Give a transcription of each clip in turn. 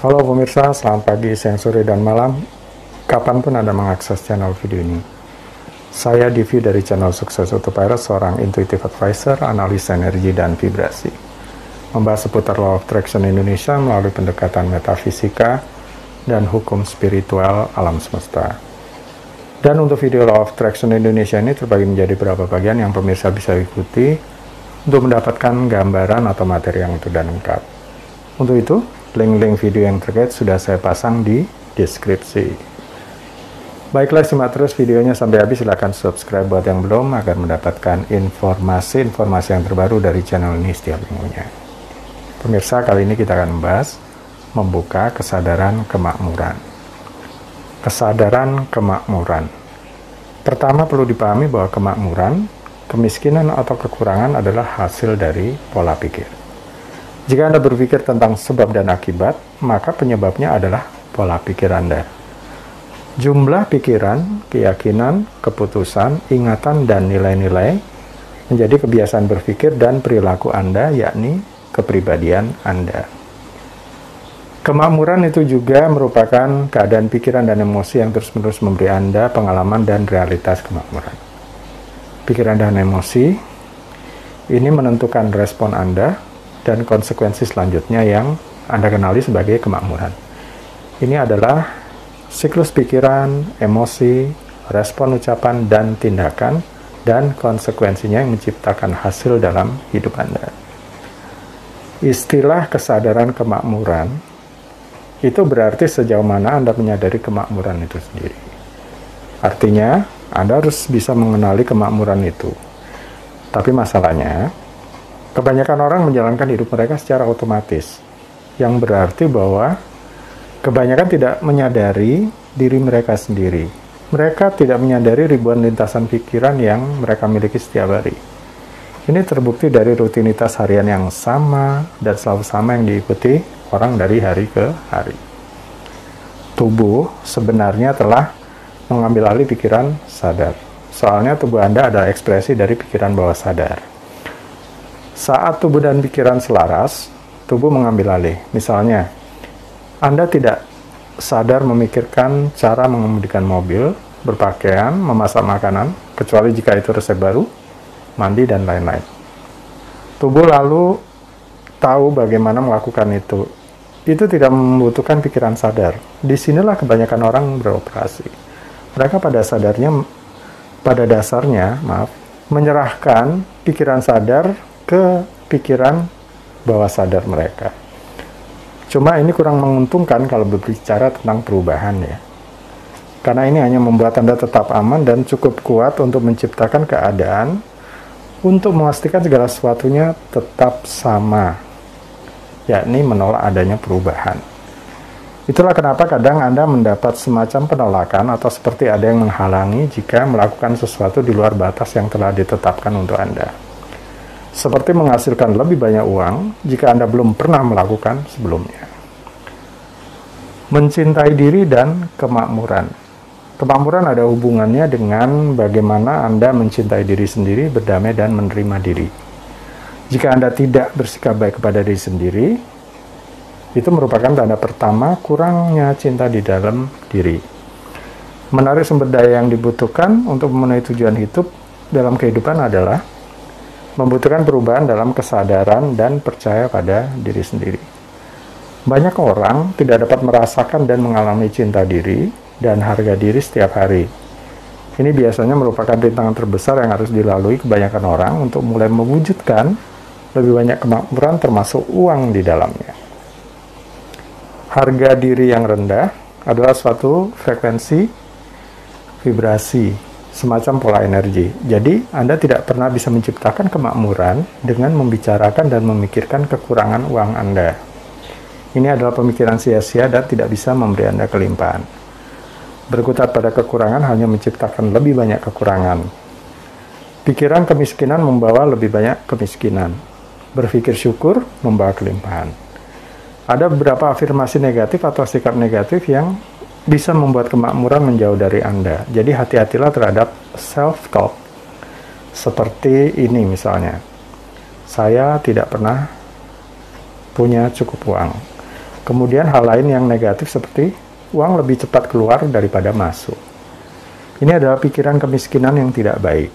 Halo pemirsa, selamat pagi, siang, sore, dan malam. Kapanpun Anda mengakses channel video ini. Saya Divi dari channel Sukses Autopilot, seorang intuitive advisor, analis energi, dan vibrasi. Membahas seputar Law of Attraction Indonesia melalui pendekatan metafisika dan hukum spiritual alam semesta. Dan untuk video Law of Attraction Indonesia ini terbagi menjadi beberapa bagian yang pemirsa bisa ikuti untuk mendapatkan gambaran atau materi yang utuh dan lengkap. Untuk itu, link-link video yang terkait sudah saya pasang di deskripsi. Baiklah, simak terus videonya sampai habis. Silahkan subscribe buat yang belum agar mendapatkan informasi-informasi yang terbaru dari channel ini setiap minggunya. Pemirsa, kali ini kita akan membahas membuka kesadaran kemakmuran. Kesadaran kemakmuran. Pertama, perlu dipahami bahwa kemakmuran, kemiskinan atau kekurangan adalah hasil dari pola pikir. Jika Anda berpikir tentang sebab dan akibat, maka penyebabnya adalah pola pikir Anda. Jumlah pikiran, keyakinan, keputusan, ingatan, dan nilai-nilai menjadi kebiasaan berpikir dan perilaku Anda, yakni kepribadian Anda. Kemakmuran itu juga merupakan keadaan pikiran dan emosi yang terus-menerus memberi Anda pengalaman dan realitas kemakmuran. Pikiran dan emosi ini menentukan respon Anda dan konsekuensi selanjutnya yang Anda kenali sebagai kemakmuran. Ini adalah siklus pikiran, emosi, respon ucapan, dan tindakan, dan konsekuensinya yang menciptakan hasil dalam hidup Anda. Istilah kesadaran kemakmuran itu berarti sejauh mana Anda menyadari kemakmuran itu sendiri. Artinya, Anda harus bisa mengenali kemakmuran itu. Tapi masalahnya, kebanyakan orang menjalankan hidup mereka secara otomatis, yang berarti bahwa kebanyakan tidak menyadari diri mereka sendiri. Mereka tidak menyadari ribuan lintasan pikiran yang mereka miliki setiap hari. Ini terbukti dari rutinitas harian yang sama dan selalu sama yang diikuti orang dari hari ke hari. Tubuh sebenarnya telah mengambil alih pikiran sadar. Soalnya tubuh Anda adalah ekspresi dari pikiran bawah sadar. Saat tubuh dan pikiran selaras, tubuh mengambil alih. Misalnya, Anda tidak sadar memikirkan cara mengemudikan mobil, berpakaian, memasak makanan, kecuali jika itu resep baru, mandi, dan lain-lain. Tubuh lalu tahu bagaimana melakukan itu. Itu tidak membutuhkan pikiran sadar. Disinilah kebanyakan orang beroperasi. Mereka pada dasarnya, menyerahkan pikiran sadar ke pikiran bawah sadar mereka. Cuma ini kurang menguntungkan kalau berbicara tentang perubahan ya. Karena ini hanya membuat Anda tetap aman dan cukup kuat untuk menciptakan keadaan untuk memastikan segala sesuatunya tetap sama, yakni menolak adanya perubahan. Itulah kenapa kadang Anda mendapat semacam penolakan atau seperti ada yang menghalangi jika melakukan sesuatu di luar batas yang telah ditetapkan untuk Anda. Seperti menghasilkan lebih banyak uang jika Anda belum pernah melakukan sebelumnya. Mencintai diri dan kemakmuran. Kemakmuran ada hubungannya dengan bagaimana Anda mencintai diri sendiri, berdamai, dan menerima diri. Jika Anda tidak bersikap baik kepada diri sendiri, itu merupakan tanda pertama kurangnya cinta di dalam diri. Menarik sumber daya yang dibutuhkan untuk memenuhi tujuan hidup dalam kehidupan adalah membutuhkan perubahan dalam kesadaran dan percaya pada diri sendiri. Banyak orang tidak dapat merasakan dan mengalami cinta diri dan harga diri setiap hari. Ini biasanya merupakan rintangan terbesar yang harus dilalui kebanyakan orang untuk mulai mewujudkan lebih banyak kemakmuran termasuk uang di dalamnya. Harga diri yang rendah adalah suatu frekuensi vibrasi, semacam pola energi. Jadi, Anda tidak pernah bisa menciptakan kemakmuran dengan membicarakan dan memikirkan kekurangan uang Anda. Ini adalah pemikiran sia-sia dan tidak bisa memberi Anda kelimpahan. Berkutat pada kekurangan hanya menciptakan lebih banyak kekurangan. Pikiran kemiskinan membawa lebih banyak kemiskinan. Berpikir syukur membawa kelimpahan. Ada beberapa afirmasi negatif atau sikap negatif yang bisa membuat kemakmuran menjauh dari Anda. Jadi hati-hatilah terhadap self-talk. Seperti ini misalnya. Saya tidak pernah punya cukup uang. Kemudian hal lain yang negatif seperti uang lebih cepat keluar daripada masuk. Ini adalah pikiran kemiskinan yang tidak baik.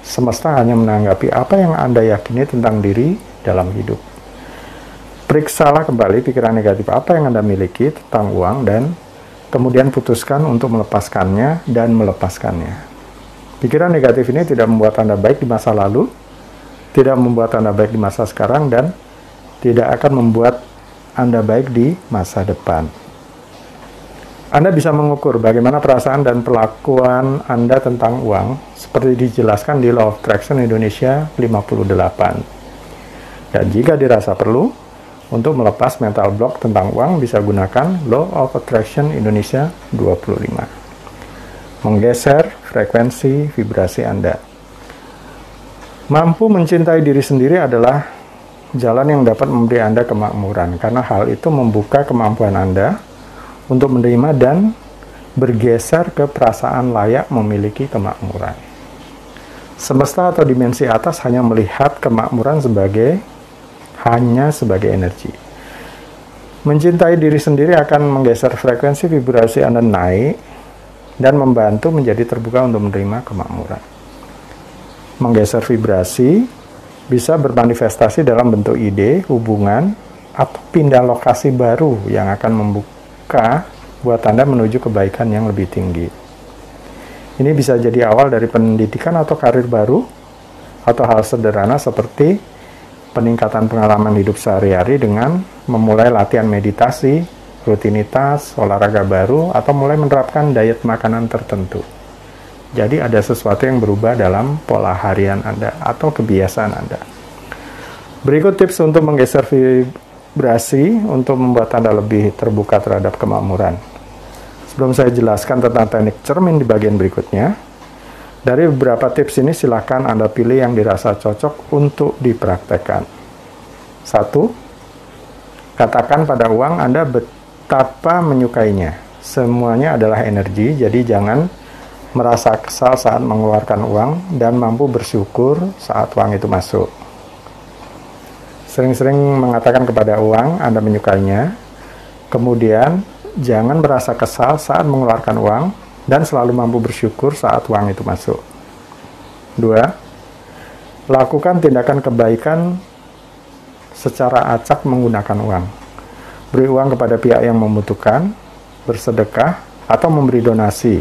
Semesta hanya menanggapi apa yang Anda yakini tentang diri dalam hidup. Periksalah kembali pikiran negatif apa yang Anda miliki tentang uang dan kemudian putuskan untuk melepaskannya dan melepaskannya. Pikiran negatif ini tidak membuat Anda baik di masa lalu, tidak membuat Anda baik di masa sekarang, dan tidak akan membuat Anda baik di masa depan. Anda bisa mengukur bagaimana perasaan dan perlakuan Anda tentang uang seperti dijelaskan di Law of Attraction Indonesia 58. Dan jika dirasa perlu, untuk melepas mental block tentang uang bisa gunakan Law of Attraction Indonesia 25. Menggeser frekuensi vibrasi Anda. Mampu mencintai diri sendiri adalah jalan yang dapat memberi Anda kemakmuran, karena hal itu membuka kemampuan Anda untuk menerima dan bergeser ke perasaan layak memiliki kemakmuran. Semesta atau dimensi atas hanya melihat kemakmuran hanya sebagai energi. Mencintai diri sendiri akan menggeser frekuensi vibrasi Anda naik dan membantu menjadi terbuka untuk menerima kemakmuran. Menggeser vibrasi bisa bermanifestasi dalam bentuk ide, hubungan, atau pindah lokasi baru yang akan membuka buat Anda menuju kebaikan yang lebih tinggi. Ini bisa jadi awal dari pendidikan atau karir baru, atau hal sederhana seperti peningkatan pengalaman hidup sehari-hari dengan memulai latihan meditasi, rutinitas, olahraga baru, atau mulai menerapkan diet makanan tertentu. Jadi ada sesuatu yang berubah dalam pola harian Anda atau kebiasaan Anda. Berikut tips untuk menggeser vibrasi untuk membuat Anda lebih terbuka terhadap kemakmuran. Sebelum saya jelaskan tentang teknik cermin di bagian berikutnya, dari beberapa tips ini silakan Anda pilih yang dirasa cocok untuk dipraktekkan. 1. Katakan pada uang Anda betapa menyukainya. Semuanya adalah energi, jadi jangan merasa kesal saat mengeluarkan uang dan mampu bersyukur saat uang itu masuk. Sering-sering mengatakan kepada uang Anda menyukainya, kemudian jangan merasa kesal saat mengeluarkan uang dan selalu mampu bersyukur saat uang itu masuk. 2. Lakukan tindakan kebaikan secara acak menggunakan uang. Beri uang kepada pihak yang membutuhkan, bersedekah, atau memberi donasi,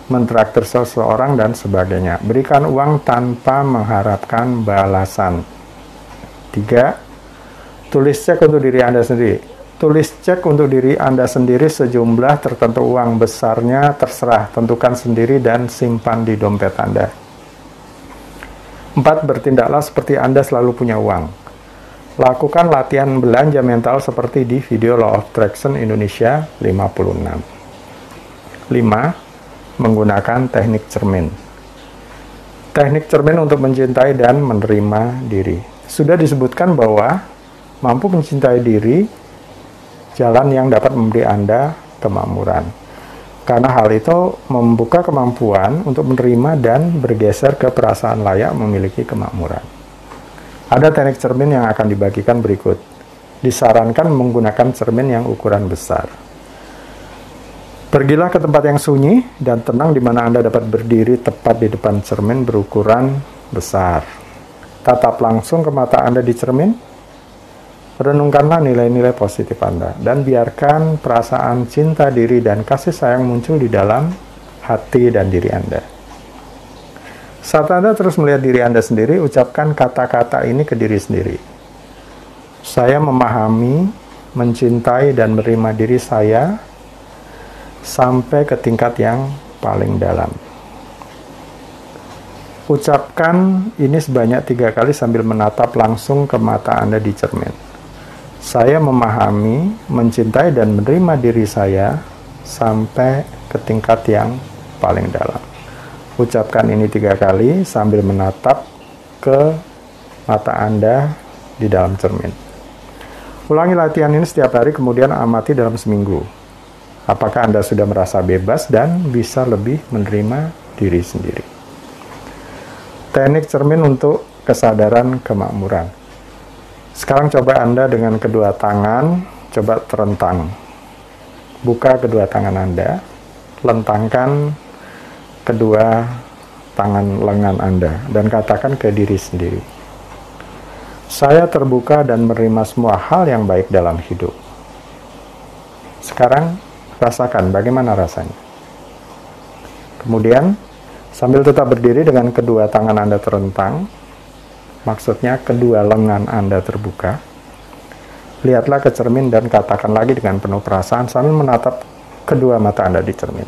mentraktir seseorang, dan sebagainya. Berikan uang tanpa mengharapkan balasan. 3. Tulis cek untuk diri Anda sendiri. Tulis cek untuk diri Anda sendiri sejumlah tertentu uang, besarnya terserah, tentukan sendiri dan simpan di dompet Anda. 4. Bertindaklah seperti Anda selalu punya uang. Lakukan latihan belanja mental seperti di video Law of Attraction Indonesia 56. 5. Menggunakan teknik cermin. Teknik cermin untuk mencintai dan menerima diri. Sudah disebutkan bahwa mampu mencintai diri jalan yang dapat memberi Anda kemakmuran. Karena hal itu membuka kemampuan untuk menerima dan bergeser ke perasaan layak memiliki kemakmuran. Ada teknik cermin yang akan dibagikan berikut. Disarankan menggunakan cermin yang ukuran besar. Pergilah ke tempat yang sunyi dan tenang di mana Anda dapat berdiri tepat di depan cermin berukuran besar. Tatap langsung ke mata Anda di cermin. Renungkanlah nilai-nilai positif Anda dan biarkan perasaan cinta diri dan kasih sayang muncul di dalam hati dan diri Anda. Saat Anda terus melihat diri Anda sendiri, ucapkan kata-kata ini ke diri sendiri. Saya memahami, mencintai, dan menerima diri saya sampai ke tingkat yang paling dalam. Ucapkan ini sebanyak 3 kali sambil menatap langsung ke mata Anda di cermin. Saya memahami, mencintai, dan menerima diri saya sampai ke tingkat yang paling dalam. Ucapkan ini 3 kali sambil menatap ke mata Anda di dalam cermin. Ulangi latihan ini setiap hari, kemudian amati dalam seminggu. Apakah Anda sudah merasa bebas dan bisa lebih menerima diri sendiri? Teknik cermin untuk kesadaran kemakmuran. Sekarang coba Anda dengan kedua tangan coba terentang. Buka kedua tangan Anda, lentangkan kedua tangan lengan Anda, dan katakan ke diri sendiri, saya terbuka dan menerima semua hal yang baik dalam hidup. Sekarang, rasakan bagaimana rasanya. Kemudian, sambil tetap berdiri dengan kedua tangan Anda terentang, maksudnya kedua lengan Anda terbuka, lihatlah ke cermin dan katakan lagi dengan penuh perasaan sambil menatap kedua mata Anda di cermin.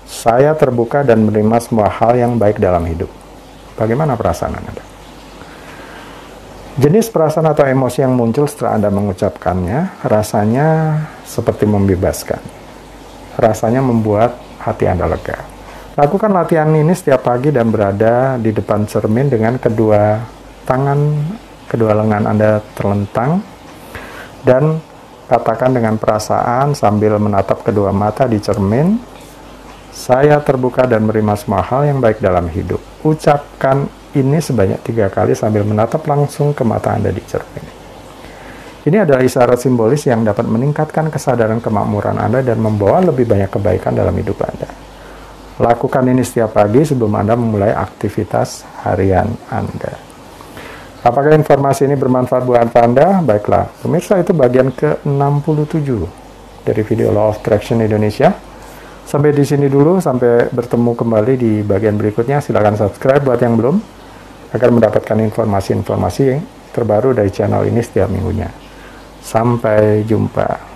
Saya terbuka dan menerima semua hal yang baik dalam hidup. Bagaimana perasaan Anda? Jenis perasaan atau emosi yang muncul setelah Anda mengucapkannya, rasanya seperti membebaskan. Rasanya membuat hati Anda lega. Lakukan latihan ini setiap pagi dan berada di depan cermin dengan kedua lengan Anda terlentang, dan katakan dengan perasaan sambil menatap kedua mata di cermin, saya terbuka dan menerima semua hal yang baik dalam hidup. Ucapkan ini sebanyak 3 kali sambil menatap langsung ke mata Anda di cermin. Ini adalah isyarat simbolis yang dapat meningkatkan kesadaran kemakmuran Anda dan membawa lebih banyak kebaikan dalam hidup Anda. Lakukan ini setiap pagi sebelum Anda memulai aktivitas harian Anda. Apakah informasi ini bermanfaat buat Anda? Baiklah, pemirsa, itu bagian ke-67 dari video Law of Attraction Indonesia. Sampai di sini dulu, sampai bertemu kembali di bagian berikutnya. Silakan subscribe buat yang belum, agar mendapatkan informasi-informasi terbaru dari channel ini setiap minggunya. Sampai jumpa.